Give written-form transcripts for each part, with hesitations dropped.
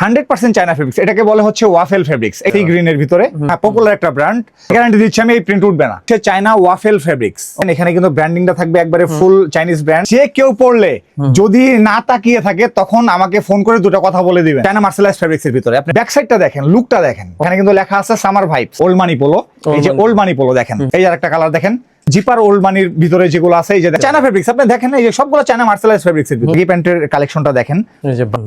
100% China fabrics, এটাকে বলে হচ্ছে ওয়াফেল ফেব্রিক্স। এই গ্রিনের ভিতরে পপুলার একটা ব্র্যান্ড, গ্যারান্টি দিচ্ছি আমি এই প্রিন্ট উঠবে না। হচ্ছে চায়না ওয়াফেল ফেব্রিক্স। এখানে কিন্তু ব্র্যান্ডিংটা থাকবে একবারে ফুল চাইনিজ ব্র্যান্ড। যে কেউ পড়লে যদি না তাকিয়ে থাকে তখন আমাকে ফোন করে দুটো কথা বলে দিবেন। চায়না মার্সেলাইজ ফেব্রিক্স এর ভিতরে আপনি ব্যাক সাইডটা দেখেন, লুকটা দেখেন। এখানে কিন্তু লেখা আছে সামার ভাইবস, ওল্ড মানি পোলো। এই যে ওল্ড মানি পোলো দেখেন, এই যে আরেকটা কালার দেখেন জিপার ওল্ড মানির ভিতরে যেগুলো আছে, এই যে চায়না ফেব্রিক্স আপনি দেখেন, এই যে সবগুলো চায়না মার্সেলাইজ ফেব্রিক্স এর ভিতরে। এই প্যান্টের কালেকশনটা দেখেন,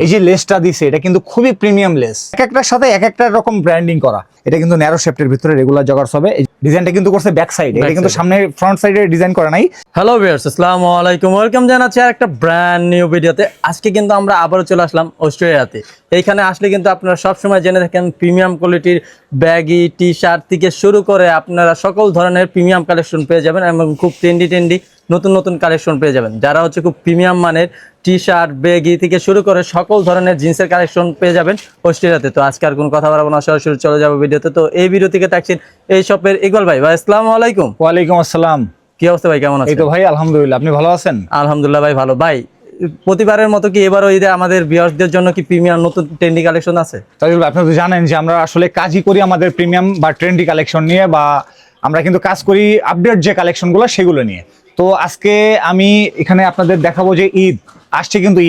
এই যে লেসটা দিছে এটা কিন্তু খুবই প্রিমিয়াম লেস, এক একটার সাথে এক একটা রকম ব্র্যান্ডিং করা। এটা কিন্তু ন্যারো শেপের ভিতরে রেগুলার জগার্স হবে। ডিজাইনটা কিন্তু করছে ব্যাক সাইড, এটা কিন্তু সামনে ফ্রন্ট সাইডে ডিজাইন করা নাই। হ্যালো ভিউয়ার্স, আসসালামু আলাইকুম, ওয়েলকাম জানাচ্ছি আর একটা ব্র্যান্ড নিউ ভিডিওতে। আজকে কিন্তু আমরা আবারও চলে আসলাম অস্ট্রেলিয়াতে। এইখানে আসলে কিন্তু আপনারা সবসময় জেনে থাকেন প্রিমিয়াম কোয়ালিটির ব্যাগি টি শার্ট থেকে শুরু করে আপনারা সকল ধরনের প্রিমিয়াম কালেকশন পেয়ে যাবেন এবং খুব ট্রেন্ডি নতুন নতুন কালেকশন পেয়ে যাবেন। যারা হচ্ছে খুব প্রিমিয়াম মানের টি শার্ট ব্যাগি থেকে শুরু করে সকল ধরনের জিন্সের কালেকশন পেয়ে যাবেন অস্ট্রেলিয়াতে। তো আজকে আর কোনো কথা বলবো না, সরাসরি চলে যাবো ভিডিওতে। তো এই ভিডিও থেকে থাকছেন এই শপের ইকবাল ভাই। ভাই আসসালামু আলাইকুম। ওয়ালাইকুম আসসালাম। কি অবস্থা ভাই, কেমন আছেন? এই তো ভাই আলহামদুলিল্লাহ, আপনি ভালো আছেন? আলহামদুলিল্লাহ ভাই ভালো। ভাই প্রতিবারের মতো কি এবারও ঈদে আমাদের ভিউয়ারদের জন্য কি প্রিমিয়াম নতুন ট্রেন্ডি কালেকশন আছে? তাহলে আপনি তো জানেন যে আমরা আসলে কাজই করি আমাদের প্রিমিয়াম বা ট্রেন্ডি কালেকশন নিয়ে, বা আমরা কিন্তু কাজ করি আপডেট যে কালেকশনগুলো সেগুলো নিয়ে। তো আজকে আমি এখানে আপনাদের দেখাবো যে ঈদ আসছে, কিন্তু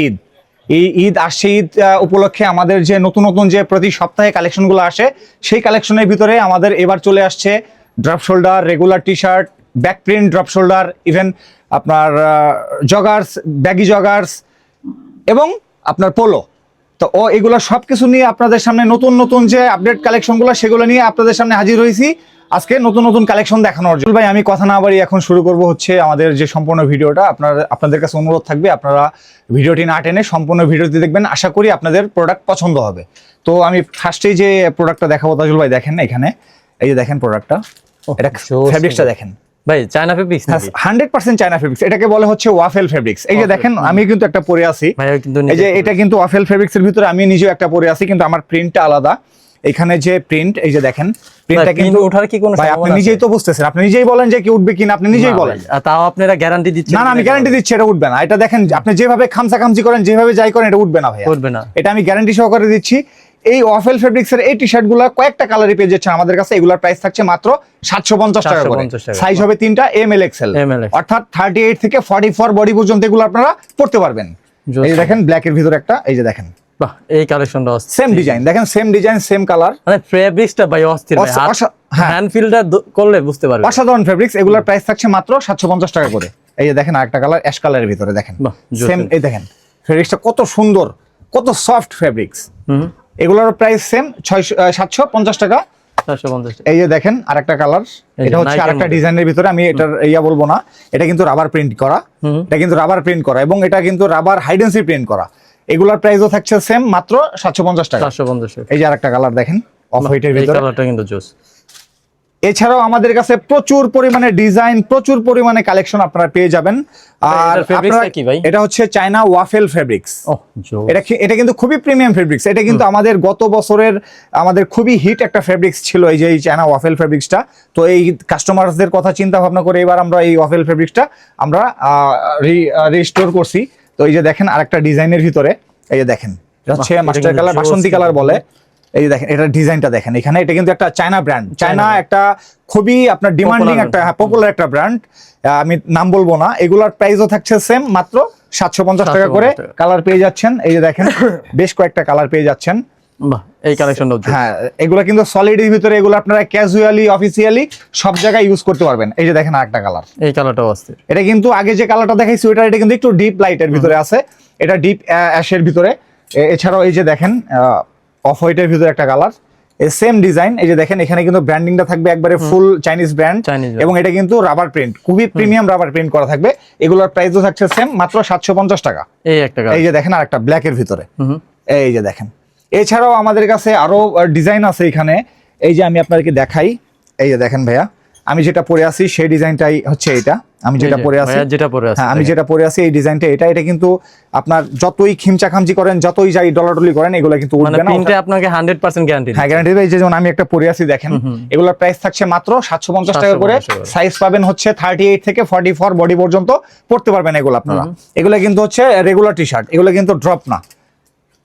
ঈদ আসছে। ঈদ উপলক্ষে আমাদের যে নতুন নতুন যে প্রতি সপ্তাহে কালেকশনগুলো আসে, সেই কালেকশনের ভিতরে আমাদের এবার চলে আসছে drop shoulder, regular T shirt, back print drop shoulder, even আপনার জগার্স, ব্যাগি জগার্স এবং আপনার পোলো। তো এগুলো সব কিছু নিয়ে আপনাদের সামনে নতুন নতুন যে আপডেট কালেকশনগুলো সেগুলো নিয়ে আপনাদের সামনে হাজির হয়েছি আজকে নতুন নতুন কালেকশন দেখানোর জন্য। ভাই আমি কথা না বাড়ি এখন শুরু করব হচ্ছে আমাদের যে সম্পূর্ণ ভিডিওটা। আপনাদের কাছে অনুরোধ থাকবে আপনারা ভিডিওটি না টেনে সম্পূর্ণ ভিডিওটি দেখবেন, আশা করি আপনাদের প্রোডাক্ট পছন্দ হবে। তো আমি ফার্স্টেই যে প্রোডাক্টটা দেখাবো তাজুল ভাই দেখেন এখানে, এই যে দেখেন প্রোডাক্টটা, এটা ফেব্রিক্সটা দেখেন ভাই চায়না ফেব্রিক্স, 100% চায়না ফেব্রিক্স। এটাকে বলে হচ্ছে ওয়াফেল ফেব্রিক্স। এই যে দেখেন আমি কিন্তু একটা পরে আছি, এই যে এটা কিন্তু ওয়াফেল ফেব্রিক্স এর ভিতরে আমি নিজেও একটা পরে আছি, কিন্তু আমার প্রিন্টটা আলাদা। এখানে যে প্রিন্ট, এই যে দেখেন প্রিন্টটা কিন্তু ওঠার কি কোনো ভাই আপনি নিজেই তো বুঝতেছেন, আপনি নিজেই বলেন যে কি উঠবে কিনা, আপনি নিজেই বলেন। তাও আপনারা গ্যারান্টি দিচ্ছেন? না আমি গ্যারান্টি দিচ্ছি এটা উঠবে না। এটা দেখেন আপনি যেভাবে খামচি করেন, যেভাবে যাই করেন, এটা উঠবে না ভাই, উঠবে না। এটা আমি গ্যারান্টি সহকারে দিচ্ছি। এই ওয়াফেল ফেব্রিক্স এর এই টি শার্ট গুলা কয়েকটা কালারে পেয়ে যাচ্ছেন আমাদের কাছে। এগুলোর প্রাইস থাকছে মাত্র 750 টাকা করে। সাইজ হবে তিনটা, এম এল এক্সেল, অর্থাৎ 38 থেকে 44 বডি পর্যন্ত এগুলো আপনারা পড়তে পারবেন। এই যে দেখেন ব্ল্যাক এর ভিতরে একটা, এই যে দেখেন বাহ, এই কালেকশনটা সেম ডিজাইন, দেখেন সেম ডিজাইন সেম কালার, মানে ফেব্রিক্সটা ভাই অস্থির ভাই, হ্যান্ড ফিল্টার করলে বুঝতে পারবেন। অসাধারণ ফেব্রিক্স। এগুলোর প্রাইস থাকছে মাত্র 750 টাকা করে। এই যে দেখেন আরেকটা কালার অ্যাশ কালারের ভিতরে, দেখেন সেম। এই দেখেন ফেব্রিক্সটা কত সুন্দর, কত সফট ফেব্রিক্স। এগুলোর প্রাইস সেম 750 টাকা। এই যে দেখেন আরেকটা কালার, এটা হচ্ছে আরেকটা ডিজাইনের ভিতরে, আমি এটার বলবো না, এটা কিন্তু রাবার প্রিন্ট করা, এটা কিন্তু রাবার প্রিন্ট করা এবং এটা কিন্তু রাবার হাইডেন্সি প্রিন্ট করা। এগুলোর প্রাইসও থাকছে সেম মাত্র 750 টাকা। এই যে আরেকটা কালার দেখেন অফ হোয়াইটের ভিতরে, এই কালারটা কিন্তু জোস। এছাড়াও আমাদের কাছে প্রচুর পরিমাণে ডিজাইন, প্রচুর পরিমাণে কালেকশন আপনারা পেয়ে যাবেন। আর এটা হচ্ছে চায়না ওয়াফেল ফেব্রিক্স। এটা কিন্তু খুবই প্রিমিয়াম ফেব্রিক্স। এটা কিন্তু আমাদের গত বছরের আমাদের খুবই হিট একটা ফেব্রিক্স ছিল, এই যে এই চায়না ওয়াফেল ফেব্রিক্সটা। তো এই কাস্টমারদের কথা চিন্তা ভাবনা করে এবার আমরা এই ওয়াফেল ফেব্রিক্সটা আমরা রিস্টোর করছি। তো এই যে দেখেন আরেকটা ডিজাইনের ভিতরে, এই যে দেখেন এটা হচ্ছে মাস্টার কালার, বাসন্তী কালার বলে। এই যে দেখেন এটা ডিজাইনটা দেখেন, এখানে এটা কিন্তু একটা চায়না ব্র্যান্ড, চায়না একটা খুবই আপনার ডিমান্ডিং একটা পপুলার একটা ব্র্যান্ড, আমি নাম বলবো না। এগুলার প্রাইসও থাকছে সেম মাত্র 750 টাকা করে। কালার পেয়ে যাচ্ছেন, এই যে দেখেন বেশ কয়েকটা কালার পেয়ে যাচ্ছেন। এই কালেকশনটা হ্যাঁ, এগুলা কিন্তু সলিড এর ভিতরে, এগুলো আপনারা ক্যাজুয়ালি অফিসিয়ালি সব জায়গায় ইউজ করতে পারবেন। এই যে দেখেন আরেকটা কালার, এই কালারটাও আছে। এটা কিন্তু আগে যে কালারটা দেখাইছি এটা কিন্তু একটু ডিপ লাইটের ভিতরে আছে, এটা ডিপ অ্যাশের ভিতরে। এছাড়াও এই যে দেখেন অফ হোয়াইটের ভিতরে একটা কালার, সেম ডিজাইন। এই যে দেখেন এখানে কিন্তু ব্র্যান্ডিংটা থাকবে একবারে ফুল চাইনিজ ব্র্যান্ড এবং এটা কিন্তু রাবার প্রিন্ট, খুবই প্রিমিয়াম রাবার প্রিন্ট করা থাকবে। এগুলোর প্রাইসও থাকছে সেম মাত্র 750 টাকা। এই যে দেখেন আরেকটা ব্ল্যাক এর ভিতরে, এই যে দেখেন। এছাড়াও আমাদের কাছে আরো ডিজাইন আছে এখানে, এই যে আমি আপনাদেরকে দেখাই। এই যে দেখেন ভাইয়া আমি যেটা পরে আছি সেই ডিজাইনটাই হচ্ছে এটা, আমি যেটা পরে আছি, হ্যাঁ আমি যেটা পরে আছি এই ডিজাইনটা এটা কিন্তু আপনার যতই খিমচাখামচি করেন, যতই যাই ডলাডলি করেন, এগুলো কিন্তু উঠবে না। প্রিন্টে আপনাকে 100% গ্যারান্টি। হ্যাঁ গ্যারান্টি দেয়। যেমন আমি একটা পরে আছি দেখেন, এগুলোর প্রাইস থাকছে মাত্র 750 টাকা করে। সাইজ পাবেন হচ্ছে 38 থেকে 44 বডি পর্যন্ত পড়তে পারবেন এগুলো আপনারা। এগুলো কিন্তু হচ্ছে রেগুলার টি শার্ট, এগুলো কিন্তু ড্রপ না।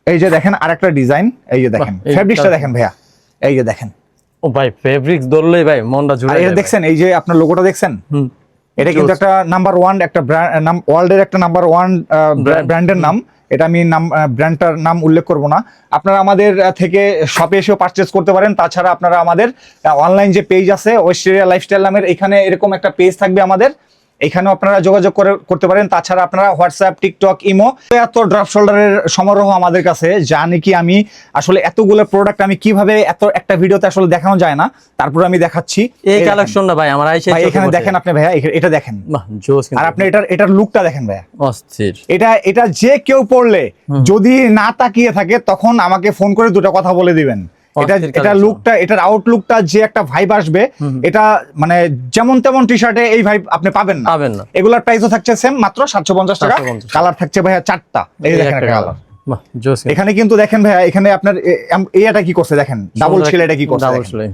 এই যে দেখেন আরেকটা ডিজাইন, এই যে দেখেন বাহ, এই ফেব্রিক্সটা colour- দেখেন ভাইয়া, এই যে দেখেন। ও ভাই ফেব্রিক্স ধরলেই ভাই মনটা জুড়ে আর এটা যায় দেখছেন, এই যে আপনার লোগোটা দেখছেন, হুম। এটা কিন্তু একটা নাম্বার ওয়ান, একটা ওয়ার্ল্ডের একটা নাম্বার ওয়ান ব্র্যান্ডের নাম। এটা আমি ব্র্যান্ডটার নাম উল্লেখ করব না। আপনারা আমাদের থেকে শপে এসেও পারচেজ করতে পারেন। তাছাড়া আপনারা আমাদের অনলাইন যে পেজ আছে ওয়েস্টেরিয়া লাইফস্টাইল নামের, এখানে এরকম একটা পেজ থাকবে আমাদের, এখানেও আপনারা যোগাযোগ করতে পারেন। তাছাড়া আপনারা হোয়াটসঅ্যাপ, টিকটক, ইমো, এত ড্রপ শোল্ডারের সমারোহ আমাদের কাছে, জানি কি আমি আসলে এতগুলো প্রোডাক্ট আমি কিভাবে এত একটা ভিডিওতে আসলে দেখানো যায় না, তারপর আমি দেখাচ্ছি। এই কালেকশনটা ভাই আমার আইসে ভাই এখানে দেখেন আপনি ভাইয়া, এটা দেখেন, বাহ জোস কিন্তু আর আপনি এটার লুকটা দেখেন ভাইয়া, অস্থির। এটা যে কেউ পড়লে যদি না তাকিয়ে থাকে তখন আমাকে ফোন করে দুটো কথা বলে দিবেন। অস্থির এটা collection। লুকটা, এটার আউটলুকটা যে একটা ভাইব আসবে, এটা মানে যেমন তেমন টি শার্টে এই ভাইব আপনি পাবেন না। পাবেন না। এগুলার প্রাইসও থাকছে সেম, মাত্র 750 টাকা। 750 কালার থাকছে ভাইয়া 4টা, এই যে দেখেন একটা কালার। বাহ জোস এখানে কিন্তু দেখেন ভাইয়া, এখানে আপনার এটা কি করছে দেখেন, ডাবল ছিল, এটা কি করছে ডাবল দেখেন। সেলাই।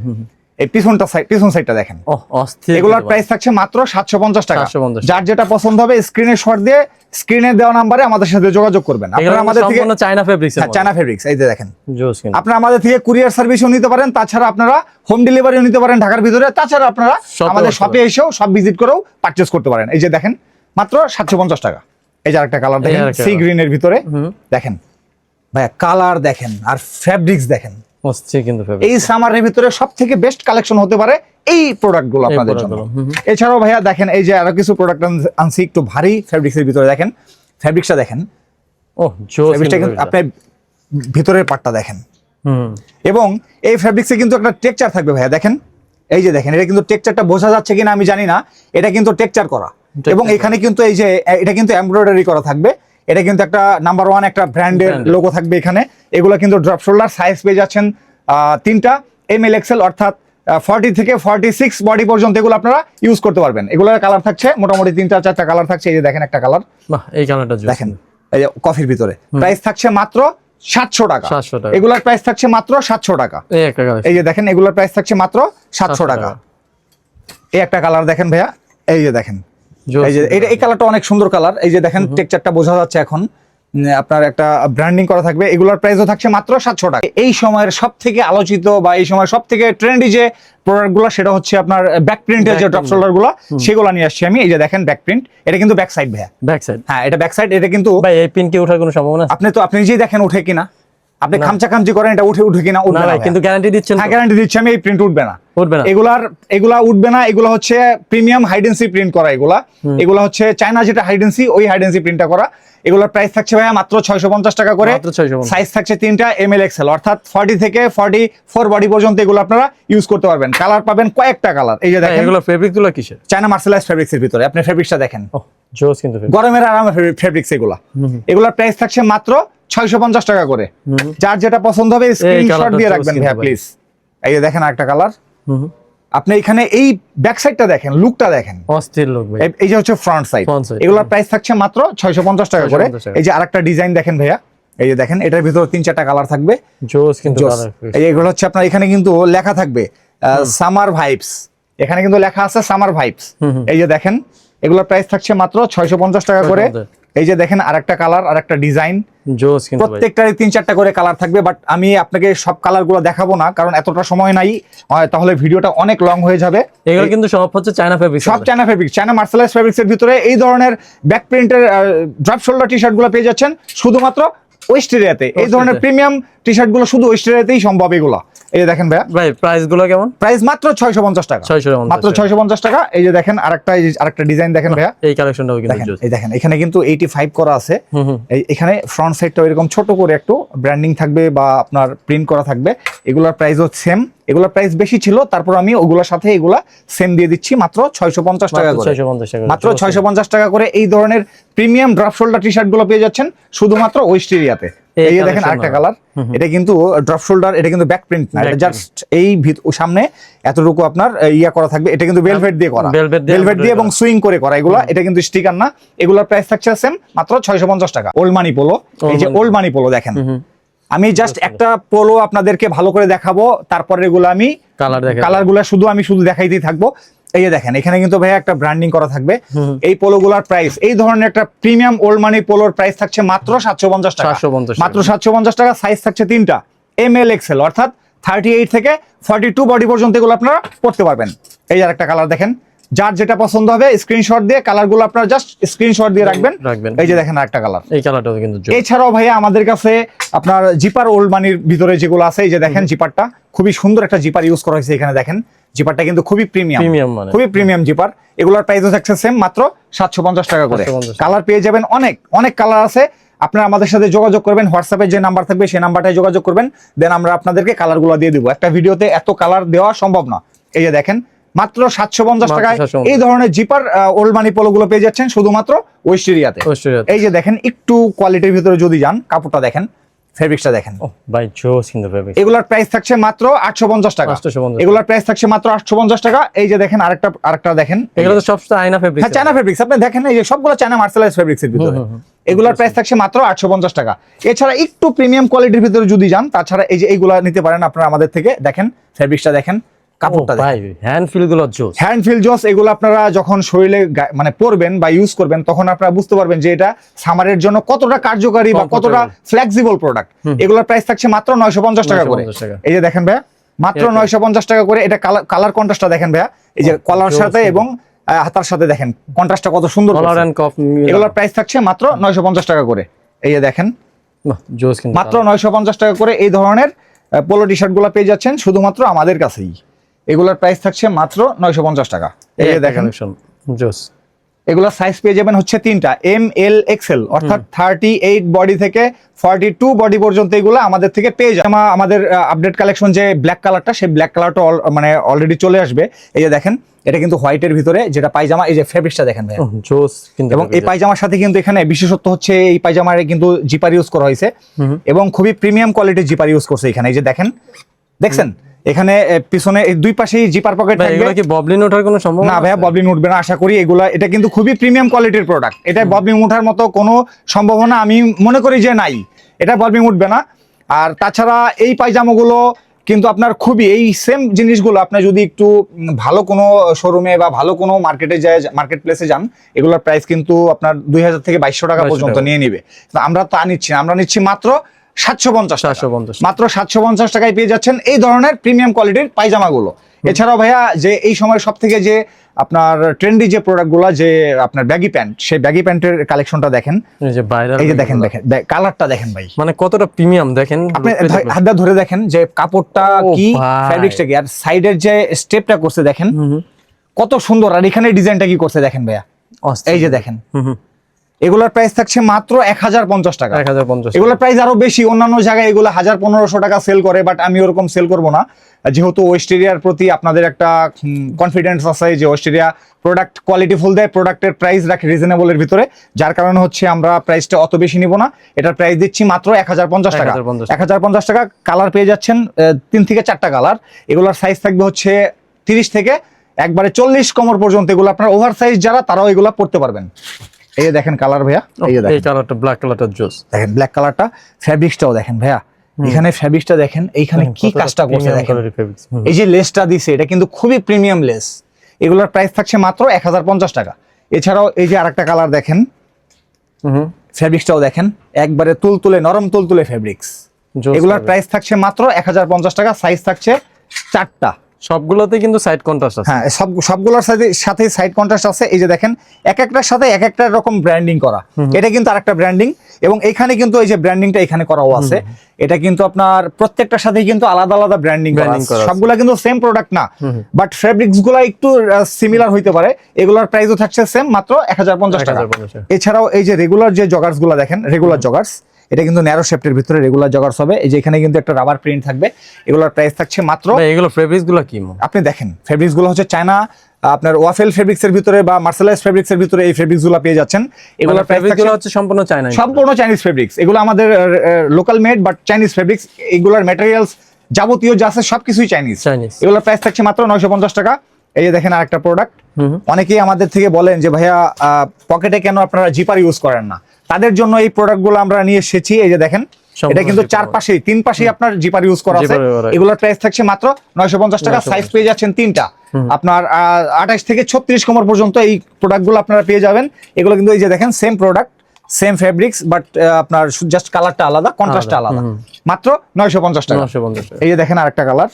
এই পিছন সাইডটা দেখেন। ও অস্থির। এগুলোর প্রাইস থাকছে মাত্র 750 টাকা। 750 যার যেটা পছন্দ হবে স্ক্রিনে শট দিয়ে স্ক্রিনে দেওয়া নাম্বারে আমাদের সাথে যোগাযোগ করবেন। আপনারা আমাদের থেকে সম্পূর্ণ চায়না ফেব্রিক্স এর চায়না ফেব্রিক্স, এই যে দেখেন। জোস কিন্তু আপনারা আমাদের থেকে কুরিয়ার সার্ভিসও নিতে পারেন, তাছাড়া আপনারা হোম ডেলিভারিও নিতে পারেন ঢাকার ভিতরে। তাছাড়া আপনারা শপে আমাদের আসতে শপে এসেও সব ভিজিট করেও পারচেজ করতে পারেন। এই যে দেখেন মাত্র 750 টাকা। এই যে আরেকটা কালার দেখেন, আরেকটা সি colour। গ্রিনের ভিতরে দেখেন ভাইয়া, কালার দেখেন আর ফেব্রিক্স দেখেন। অস্থির কিন্তু এই ফেব্রিক্স। সামারের ভিতরে সবথেকে বেস্ট কালেকশন হতে পারে এই প্রোডাক্টগুলো আপনাদের জন্য। প্রোডাক্টগুলো, এছাড়াও ভাইয়া দেখেন, এই যে আরো কিছু প্রোডাক্ট আনছি একটু ভারী ফেব্রিক্সের ভিতরে। দেখেন ফেব্রিক্সটা দেখেন, ও জোস ফেব্রিক্সটা কিন্তু আপনার ভিতরের পার্টটা দেখেন। হুম। এবং এই ফেব্রিক্সে কিন্তু একটা টেক্সচার থাকবে ভাইয়া, দেখেন এই যে দেখেন, এটা কিন্তু টেক্সচারটা বোঝা যাচ্ছে কিনা আমি জানি না, এটা কিন্তু টেক্সচার করা। এবং এখানে কিন্তু এই যে এটা কিন্তু এমব্রয়ডারি করা থাকবে। এটা কিন্তু একটা নাম্বার ওয়ান একটা ব্র্যান্ডের লোগো থাকবে এখানে। এগুলো কিন্তু ড্রপ শোল্ডার, সাইজ পেয়ে যাচ্ছেন 3টা, এমএল এক্সেল, অর্থাৎ 40 থেকে 46 বডি পর্যন্ত এগুলো আপনারা ইউজ করতে পারবেন। এগুলোর কালার থাকছে মোটামুটি 3টা-4টা কালার থাকছে। এই যে দেখেন একটা কালার, বাহ এই কালারটা জোস দেখেন এই যে কফির ভিতরে। প্রাইস থাকছে মাত্র 700 টাকা। 700 টাকা। এগুলোর প্রাইস থাকছে মাত্র 700 টাকা। এই একটা কালার। এই যে দেখেন, এগুলোর প্রাইস থাকছে মাত্র 700 টাকা। এই একটা কালার দেখেন ভাইয়া, এই যে দেখেন, এই যে এই কালারটা অনেক সুন্দর কালার। এই যে দেখেন টেক্সচারটা বোঝা যাচ্ছে এখন, আপনার একটা ব্র্যান্ডিং করা থাকবে। এগুলোর প্রাইসও থাকছে মাত্র 700 টাকা। এই সময়ের সব থেকে আলোচিত বা এই সময়ের সব থেকে ট্রেন্ডি যে প্রোডাক্টগুলো, সেটা হচ্ছে আপনার ব্যাক প্রিন্টের যে ড্রপ শোল্ডার গুলো, সেগুলো নিয়ে আসছি আমি। এই যে দেখেন ব্যাক প্রিন্ট, এটা কিন্তু ব্যাক সাইড ভাইয়া। Back side. হ্যাঁ এটা ব্যাক সাইড। এটা কিন্তু ভাই এই পিন কি ওঠার কোনো সম্ভাবনা আছে? আপনি নিজেই দেখেন উঠে কিনা, আপনি খামচি করেন এটা উঠে কিনা। না উঠবে না ভাই, কিন্তু গ্যারান্টি দিচ্ছেন? হ্যাঁ গ্যারান্টি দিচ্ছি আমি, এই প্রিন্ট উঠবে না। উঠবে না? এগুলা উঠবে না। এগুলো হচ্ছে প্রিমিয়াম হাইডেন্সি প্রিন্ট করা। এগুলা হচ্ছে চায়না যেটা হাইডেন্সি, ওই হাইডেন্সি প্রিন্টটা করা। এগুলোর প্রাইস থাকছে ভাইয়া মাত্র 650 টাকা করে। মাত্র 650। সাইজ থাকছে 3টা, এমএল এক্সেল, অর্থাৎ 40 থেকে 44 বডি পর্যন্ত এগুলো আপনারা ইউজ করতে পারবেন। কালার পাবেন কয়েকটা কালার। এই যে দেখেন, এগুলো ফেব্রিকগুলো কিসের? চায়না মার্সেলাইজ ফেব্রিক্স এর ভিতরে। আপনি ফেব্রিক্সটা দেখেন, ও জোস কিন্তু fabric। গরমের আরামে ফেব্রিক্স এগুলা। এগুলোর প্রাইস থাকছে মাত্র 650 টাকা করে। যার যেটা পছন্দ হবে স্ক্রিনশট কালারটা দিয়ে জোস রাখবেন কিন্তু ভাইয়া ভাই। প্লিজ। এই যে দেখেন আরেকটা কালার। আপনি এখানে এই ব্যাক সাইডটা দেখেন, লুকটা দেখেন। অস্থির লোক ভাই। এই যে হচ্ছে ফ্রন্ট সাইড। Front side। এগুলোর প্রাইস থাকছে মাত্র 650 টাকা করে। 650 টাকা। এই যে আরেকটা ডিজাইন দেখেন ভাইয়া, এই যে দেখেন, এটার ভিতরে 3-4টা কালার থাকবে। জোস কিন্তু জোস। কালার। এই এগুলো হচ্ছে আপনার এখানে কিন্তু লেখা থাকবে সামার ভাইবস। এখানে কিন্তু লেখা আছে সামার ভাইবস। এই যে দেখেন, এগুলোর প্রাইস থাকছে মাত্র 650 টাকা করে। 650 এই যে দেখেন আরেকটা কালার, আরেকটা ডিজাইন। জোস কিন্তু ভাই। প্রত্যেকটারই 3-4টা করে কালার থাকবে, বাট আমি আপনাকে সব কালারগুলো দেখাবো না, কারণ এতটা সময় নাই, তাহলে ভিডিওটা অনেক লং হয়ে যাবে। এগুলো কিন্তু সব হচ্ছে চায়না ফেব্রিক। সব China fabric, China mercerised fabrics এর ভিতরে এই ধরনের ব্যাক প্রিন্টের ড্রপ শোল্ডার টি শার্ট গুলো পেয়ে যাচ্ছেন শুধুমাত্র ওয়েস্টেরিয়াতে। এই ধরনের প্রিমিয়াম টি শার্ট গুলো শুধু ওয়েস্টেরিয়াতেই সম্ভব। এগুলো এই যে দেখেন ভাইয়া, ভাই প্রাইস গুলো কেমন? প্রাইস মাত্র 650 টাকা। 650 মাত্র 650 টাকা। এই যে দেখেন আরেকটা ডিজাইন দেখেন ভাইয়া, এই কালেকশনটাও কিন্তু দেখেন জোস। এই দেখেন, এখানে কিন্তু 85 করা আছে। এখানে ফ্রন্ট সাইডটা এরকম ছোট করে একটু ব্র্যান্ডিং থাকবে বা আপনার প্রিন্ট করা থাকবে। এগুলোর প্রাইসও সেম। এগুলোর প্রাইস বেশি ছিল, তারপর আমি ওগুলোর সাথে এগুলা সেম দিয়ে দিচ্ছি মাত্র 650 টাকা করে। 650 টাকা। মাত্র 650 টাকা করে এই ধরনের premium drop shoulder T shirt গুলো পেয়ে যাচ্ছেন শুধুমাত্র ওয়েস্টেরিয়াতে। এই যে দেখেন আরেকটা কালার, এটা কিন্তু ড্রপ শোল্ডার, এটা কিন্তু ব্যাক প্রিন্ট না, এটা জাস্ট এই সামনে এতটুকু আপনার ইয়া করা থাকবে। এটা কিন্তু ভেলভেট দিয়ে করা, ভেলভেট দিয়ে এবং সুইং করে করা এগুলা। এটা কিন্তু স্টিকার না। এগুলোর প্রাইস থাকছে সেম মাত্র 650 টাকা। ওল্ড মানি পোলো, এই যে ওল্ড মানি পোলো দেখেন, আমি জাস্ট একটা পোলো আপনাদেরকে ভালো করে দেখাবো, তারপরে এগুলো আমি কালার দেখেন, কালারগুলো শুধু দেখাইতেই থাকবো। এই যে দেখেন এখানে কিন্তু ভাইয়া একটা ব্র্যান্ডিং করা থাকবে। এই পোলোগুলার প্রাইস, এই ধরনের একটা প্রিমিয়াম ওল্ড মানি পোলোর প্রাইস থাকছে মাত্র 750 টাকা। 750 মাত্র 750 টাকা। সাইজ থাকছে তিনটা, ML XL, অর্থাৎ 38 থেকে 42 বডি পর্যন্ত এগুলো আপনারা পড়তে পারবেন। এই যে আরেকটা কালার দেখেন, যার যেটা পছন্দ হবে স্ক্রিনশট দিয়ে কালারগুলো আপনারা জাস্ট স্ক্রিনশট দিয়ে রাখবেন। এই যে দেখেন আরেকটা কালার, এই কালারটাও কিন্তু জোস। এছাড়াও ভাইয়া আমাদের কাছে আপনার জিপার ওল্ড মানির ভিতরে যেগুলো আছে, এই যে দেখেন জিপারটা খুবই সুন্দর একটা জিপার ইউজ করা হয়েছে এখানে। দেখেন জিপারটা কিন্তু খুবই প্রিমিয়াম, মানে খুবই প্রিমিয়াম জিপার। এগুলোর প্রাইসও থাকছে সেম, মাত্র 750 টাকা করে। কালার পেয়ে যাবেন অনেক অনেক কালার আছে। আপনারা আমাদের সাথে যোগাযোগ করবেন, হোয়াটসঅ্যাপে যে নাম্বার থাকবে সেই নাম্বারটায় যোগাযোগ করবেন, দেন আমরা আপনাদেরকে কালারগুলো দিয়ে দিব। একটা ভিডিওতে এত কালার দেওয়া সম্ভব না। এই যে দেখেন মাত্র 750 টাকায় এই ধরনের জিপার ওল্ড মানি পোলোগুলো পেয়ে যাচ্ছেন শুধুমাত্র ওয়েস্টেরিয়াতে। এই যে দেখেন একটু কোয়ালিটির ভিতরে যদি যান, কাপড়টা দেখেন, ফেব্রিক্সটা দেখেন, ভাই জোস কিন্তু ফেব্রিক্স। এগুলার প্রাইস থাকছে মাত্র 850 টাকা। এগুলার প্রাইস থাকছে মাত্র 850 টাকা। এই যে দেখেন আরেকটা দেখেন, এগুলো তো সব চায়না ফেব্রিক্স। হ্যাঁ চায়না ফেব্রিক্স, আপনি দেখেন এই যে সবগুলো চায়না মার্শালাইজ ফেব্রিক্স এর ভিতরে। এগুলার প্রাইস থাকছে মাত্র 850 টাকা। এছাড়া একটু প্রিমিয়াম কোয়ালিটির ভিতরে যদি যান, তাছাড়া এই যে এইগুলা নিতে পারেন আপনারা আমাদের থেকে। দেখেন ফেব্রিক্সটা দেখেন, কাপড়টা ভাই হ্যান্ড ফিল গুলো জোস, হ্যান্ড ফিল জোস। এগুলো আপনারা যখন শরীরে মানে পরবেন বা ইউজ করবেন, তখন আপনারা বুঝতে পারবেন যে এটা সামারের জন্য কতটা কার্যকারী বা কতটা ফ্লেক্সিবল প্রোডাক্ট। এগুলোর প্রাইস থাকছে মাত্র 950 টাকা করে। এই যে দেখেন ভাইয়া মাত্র 950 টাকা করে। এটা কালার কন্ট্রাস্টটা দেখেন ভাইয়া, এই যে কলার সাথে এবং হাতার সাথে দেখেন কন্ট্রাস্টটা কত সুন্দর। এগুলোর প্রাইস থাকছে মাত্র 950 টাকা করে। এই যে দেখেন জোস কিন্তু মাত্র 950 টাকা করে এই ধরনের পোলো টি শার্ট গুলো পেয়ে যাচ্ছেন শুধুমাত্র আমাদের কাছেই। এগুলোর প্রাইস থাকছে মাত্র 950 টাকা। এই যে দেখেন জোস। এগুলোর সাইজ পেয়ে যাবেন হচ্ছে তিনটা, ML XL, অর্থাৎ 38 বডি থেকে 42 বডি পর্যন্ত এগুলো আমাদের থেকে পেয়ে যাবেন। আমাদের আপডেট কালেকশন যে ব্ল্যাক কালারটা, সেই ব্ল্যাক কালারটা মানে অলরেডি চলে আসবে। এই যে দেখেন এটা কিন্তু হোয়াইটের ভিতরে যেটা পায়জামা, এই যে ফেব্রিক্সটা দেখেন ভাই জোস কিন্তু। এবং এই পায়জামার সাথে কিন্তু এখানে বিশেষত্ব হচ্ছে এই পায়জামার কিন্তু জিপার ইউজ করা হয়েছে এবং খুবই প্রিমিয়াম কোয়ালিটির জিপার ইউজ করছে এখানে। এই যে দেখেন, দেখছেন এখানে পিছনে দুই পাশেই জিপার পকেট থাকবে। এগুলা কি ববলিন ওঠার কোনো সম্ভাবনা? না ভাইয়া ববলিন উঠবে না আশা করি। এটা কিন্তু খুবই প্রিমিয়াম কোয়ালিটির প্রোডাক্ট। এটা ববলিন ওঠার মতো কোনো সম্ভাবনা আমি মনে করি যে নাই, এটা ববলিন উঠবে না। আর তাছাড়া এই পায়জামাগুলো কিন্তু আপনার খুবই এই সেম জিনিসগুলো আপনার যদি একটু ভালো কোনো শোরুমে বা ভালো কোনো মার্কেটে যায়, মার্কেট প্লেসে যান, এগুলোর প্রাইস কিন্তু আপনার 2000 থেকে 2200 টাকা পর্যন্ত নিয়ে নিবে। আমরা তা নিচ্ছি না, আমরা নিচ্ছি মাত্র 750 মাত্র 750 টাকায় পেয়ে যাচ্ছেন এই ধরনের প্রিমিয়াম কোয়ালিটির পায়জামাগুলো। এছাড়াও ভাইয়া যে এই সময় সব থেকে যে আপনার ট্রেন্ডি যে প্রোডাক্টগুলো, যে আপনার ব্যাগি প্যান্ট, সেই ব্যাগি প্যান্টের কালেকশনটা দেখেন। এই যে দেখেন কালারটা দেখেন ভাই, মানে কতটা প্রিমিয়াম দেখেন। আপনি হাত ধরে দেখেন যে কাপড়টা কি, ফ্যাব্রিক্সটা কি, আর সাইডের যে স্টেপটা করছে দেখেন কত সুন্দর। আর এখানে ডিজাইনটা কি করছে দেখেন ভাইয়া, এই যে দেখেন। এগুলোর প্রাইস থাকছে মাত্র 1050 টাকা। এগুলোর প্রাইস আরো বেশি, অন্যান্য জায়গায় এগুলো 1000-1500 টাকা সেল করে, বাট আমি ওরকম সেল করব না। যেহেতু ওয়েস্টেরিয়ার প্রতি আপনাদের একটা কনফিডেন্স আছে যে ওয়েস্টেরিয়া প্রোডাক্ট কোয়ালিটি ফুল দেয়, প্রোডাক্টের প্রাইস রাখে রিজনেবলের ভিতরে, যার কারণে হচ্ছে আমরা প্রাইসটা অত বেশি নিব না। এটার প্রাইস দিচ্ছি মাত্র 1050 টাকা। 1050 টাকা। কালার পেয়ে যাচ্ছেন 3 থেকে 4টা কালার। এগুলোর সাইজ থাকবে হচ্ছে 30 থেকে একবারে 40 কোমর পর্যন্ত। এগুলো আপনার ওভার সাইজ যারা, তারাও এগুলো পড়তে পারবেন। এই যে দেখেন কালার ভাইয়া, এই যে দেখেন এই কালারটা, ব্ল্যাক কালারটা জোস। দেখেন ব্ল্যাক কালারটা, ফেব্রিক্সটাও দেখেন ভাইয়া, এখানে ফেব্রিক্সটা দেখেন, এইখানে কি কাজটা করছে দেখেন। এই যে লেসটা দিছে, এটা কিন্তু খুবই প্রিমিয়াম লেস। এগুলোর প্রাইস থাকছে মাত্র 1050 টাকা। এছাড়াও এই যে আরেকটা কালার দেখেন, ফেব্রিক্সটাও দেখেন একবারে তুলতুলে, নরম তুলতুলে ফেব্রিক্স। এগুলোর প্রাইস থাকছে মাত্র 1050 টাকা। সাইজ থাকছে 4টা। সবগুলোতে কিন্তু সাইড কন্ট্রাস্ট আছে। হ্যাঁ সবগুলোর সাথে সাইড কন্ট্রাস্ট আছে। এই যে দেখেন এক একটার সাথে এক একটা রকম ব্র্যান্ডিং করা। এটা কিন্তু আরেকটা ব্র্যান্ডিং, এবং এখানে কিন্তু এই যে ব্র্যান্ডিংটা এখানে করাও আছে। এটা কিন্তু আপনার প্রত্যেকটার সাথে কিন্তু আলাদা আলাদা ব্র্যান্ডিং করা আছে। সবগুলা কিন্তু সেম প্রোডাক্ট না, বাট ফেব্রিক্স গুলা একটু সিমিলার হইতে পারে। এগুলোর প্রাইসও থাকছে সেম, মাত্র 1050 টাকা। এছাড়াও এই যে রেগুলার যে জগার্স গুলা দেখেন, রেগুলার জগার্স, এটা কিন্তু ন্যারো শেপের ভিতরে রেগুলার জগার্স হবে। এই যে এখানে কিন্তু একটা রাবার প্রিন্ট থাকবে। এগুলোর প্রাইস থাকছে মাত্র, এগুলো ফেব্রিক্স গুলো কি আপনি দেখেন, ফেব্রিক্স গুলো হচ্ছে চায়না আপনার ওয়াফেল ফেব্রিক্স এর ভিতরে বা মার্শালাইজ ফেব্রিক্স এর ভিতরে এই ফেব্রিক্স গুলো পেয়ে যাচ্ছেন। এগুলোর প্রাইস গুলো হচ্ছে সম্পূর্ণ চায়না, সম্পূর্ণ চাইনিজ ফেব্রিক্স। এগুলো আমাদের local made but Chinese fabrics. এগুলোর ম্যাটেরিয়ালস যাবতীয় যা আছে সবকিছুই চাইনিজ। এগুলোর প্রাইস থাকছে মাত্র 950 টাকা। এই যে দেখেন আরেকটা প্রোডাক্ট। অনেকেই আমাদের থেকে বলেন যে ভাইয়া পকেটে কেন আপনারা জিপার ইউজ করেন না, তাদের জন্য এই প্রোডাক্টগুলো আমরা নিয়ে এসেছি। এই যে দেখেন এটা কিন্তু 3 পাশেই আপনার জিপার ইউজ করা আছে। এগুলোর প্রাইস থাকছে মাত্র 950 টাকা। সাইজ পেয়ে যাচ্ছেন 3টা। আপনার 28 থেকে 36 কোমর পর্যন্ত এই প্রোডাক্টগুলো আপনারা পেয়ে যাবেন। এগুলো কিন্তু এই যে দেখেন same product, same fabrics, but আপনার জাস্ট কালারটা আলাদা, কন্ট্রাস্টটা আলাদা। মাত্র 950 টাকা। 950 টাকা। এই যে দেখেন আরেকটা কালার,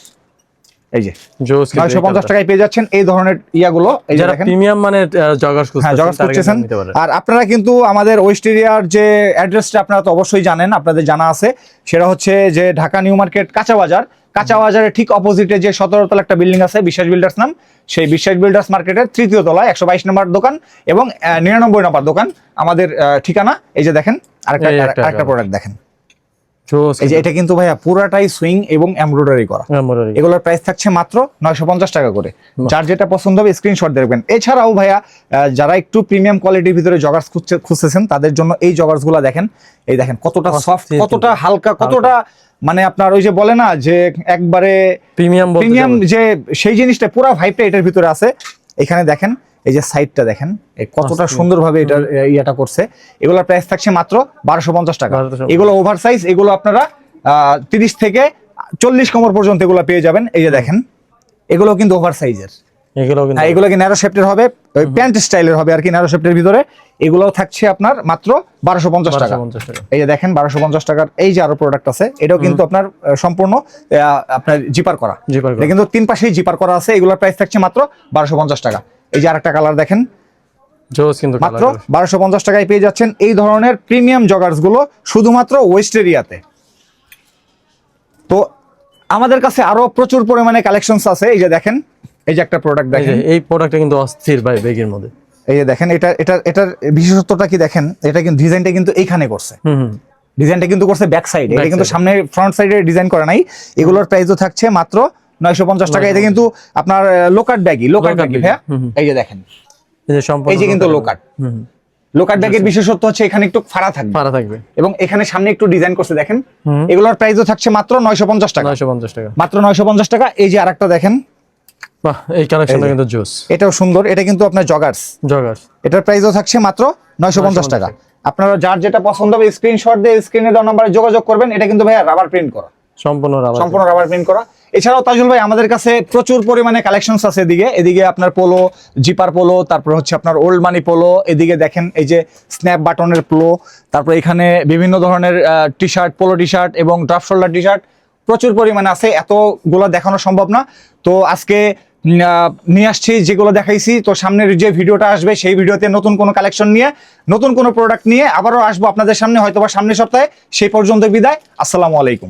এই যে জোস 950 টাকায় পেয়ে যাচ্ছেন এই ধরনের ইয়াগুলো। এই যে যারা দেখেন প্রিমিয়াম মানে জগার্স খুঁজছেন। আর আপনারা কিন্তু আমাদের ওয়েস্ট এরিয়ার যে অ্যাড্রেসটা আপনারা তো অবশ্যই জানেন, আপনাদের জানা আছে, সেটা হচ্ছে যে ঢাকা নিউ মার্কেট কাঁচা বাজার। কাঁচা বাজারের ঠিক অপোজিটে যে 17 তলা একটা বিল্ডিং আছে, বিশ্বাস বিল্ডার্স নাম, সেই বিশ্বাস বিল্ডার্স মার্কেটের 3য় তলায় 122 নম্বর দোকান এবং 99 নম্বর দোকান আমাদের ঠিকানা। এই যে দেখেন আরেকটা প্রোডাক্ট দেখেন, এই যে এটা কিন্তু ভাইয়া পুরাটাই সুইং এবং এমব্রয়ডারি করা। এগুলোর প্রাইস থাকছে মাত্র 950 টাকা করে। যার যেটা পছন্দ হবে স্ক্রিনশট দেখবেন। এছাড়াও ভাইয়া যারা একটু প্রিমিয়াম কোয়ালিটির ভিতরে জগার্স খুঁজতেছেন তাদের জন্য এই জগার্স গুলা দেখেন। এই দেখেন কতটা সফট, কতটা হালকা, কতটা মানে আপনার ওই যে বলে না যে একবারে প্রিমিয়াম যে সেই জিনিসটা পুরো ভাইবটা এটার ভিতরে আছে। এখানে দেখেন এই যে সাইডটা দেখেন কতটা সুন্দরভাবে এটার ইয়াটা করছে। এগুলোর প্রাইস থাকছে মাত্র 1250 টাকা। এগুলো ওভার সাইজ, এগুলো আপনারা 30 থেকে 40 কোমর পর্যন্ত এগুলো পেয়ে যাবেন। এই যে দেখেন এগুলো কিন্তু ওভার সাইজের, এগুলো কি ন্যারো শেপটের হবে, ওই প্যান্ট স্টাইলের হবে আর কি, ন্যারো শেপটের ভিতরে। এগুলোও থাকছে আপনার মাত্র 1250 টাকা। এই যে দেখেন 1250 টাকার এই যে আরো প্রোডাক্ট আছে, এটাও কিন্তু আপনার সম্পূর্ণ আপনার জিপার করা, এটা কিন্তু 3 পাশেই জিপার করা আছে। এগুলোর প্রাইস থাকছে মাত্র 1250 টাকা। এই যে আরেকটা কালার দেখেন, মাত্র 1250 টাকায় পেয়ে যাচ্ছেন এই ধরনের প্রিমিয়াম জগার্স গুলো শুধুমাত্র ওয়েস্ট এরিয়াতে। তো আমাদের কাছে আরো প্রচুর পরিমাণে কালেকশনস আছে। এই যে দেখেন এই যে একটা প্রোডাক্ট দেখেন, এই প্রোডাক্টটা কিন্তু অস্থির ভাই ব্যাগের মধ্যে। এই যে দেখেন এটার বিশেষত্বটা কি দেখেন, এটা কিন্তু ডিজাইনটা কিন্তু এইখানে করছে, ডিজাইনটা কিন্তু করছে ব্যাক সাইড, এটা কিন্তু সামনে ফ্রন্ট সাইডে ডিজাইন করা নাই। এগুলোর প্রাইসও থাকছে মাত্র 950 টাকা। এটা কিন্তু আপনার লোকাট ব্যাগই ভাইয়া। এই যে দেখেন এই যে কিন্তু লোকাট ব্যাগের বিশেষত্ব হচ্ছে এখানে একটু ফাড়া থাকবে এবং এখানে সামনে একটু ডিজাইন করছে দেখেন। এগুলোর প্রাইসও থাকছে মাত্র 950 টাকা। মাত্র 950 টাকা। এই যে আরেকটা দেখেন, বাহ এই কালেকশনটা কিন্তু জোস, এটাও সুন্দর। এটা কিন্তু আপনার জগার্স, এটার প্রাইসও থাকছে মাত্র 950 টাকা। আপনারা যার যেটা পছন্দ হবে স্ক্রিনশট দিয়ে স্ক্রিনে দেওয়া নম্বরে যোগাযোগ করবেন। এটা কিন্তু ভাইয়া রাবার প্রিন্ট করা, সম্পূর্ণ রাবার প্রিন্ট করা। এছাড়াও তাজুল ভাই আমাদের কাছে প্রচুর পরিমাণে কালেকশনস আছে। এদিকে আপনার পোলো, জিপার পোলো, তারপর হচ্ছে আপনার ওল্ড মানি পোলো, এদিকে দেখেন এই যে স্ন্যাপ বাটনের পোলো, তারপর এখানে বিভিন্ন ধরনের T shirt, polo T shirt এবং ড্রাফট শোল্ডার টি শার্ট প্রচুর পরিমাণে আছে। এতগুলো দেখানো সম্ভব না, তো আজকে নিয়ে আসছি যেগুলো দেখাইছি। তো সামনের যে ভিডিওটা আসবে সেই ভিডিওতে নতুন কোনো কালেকশন নিয়ে, নতুন কোনো প্রোডাক্ট নিয়ে আবারও আসবো আপনাদের সামনে, হয়তোবা সামনের সপ্তাহে। সেই পর্যন্ত বিদায়, আসসালামু আলাইকুম।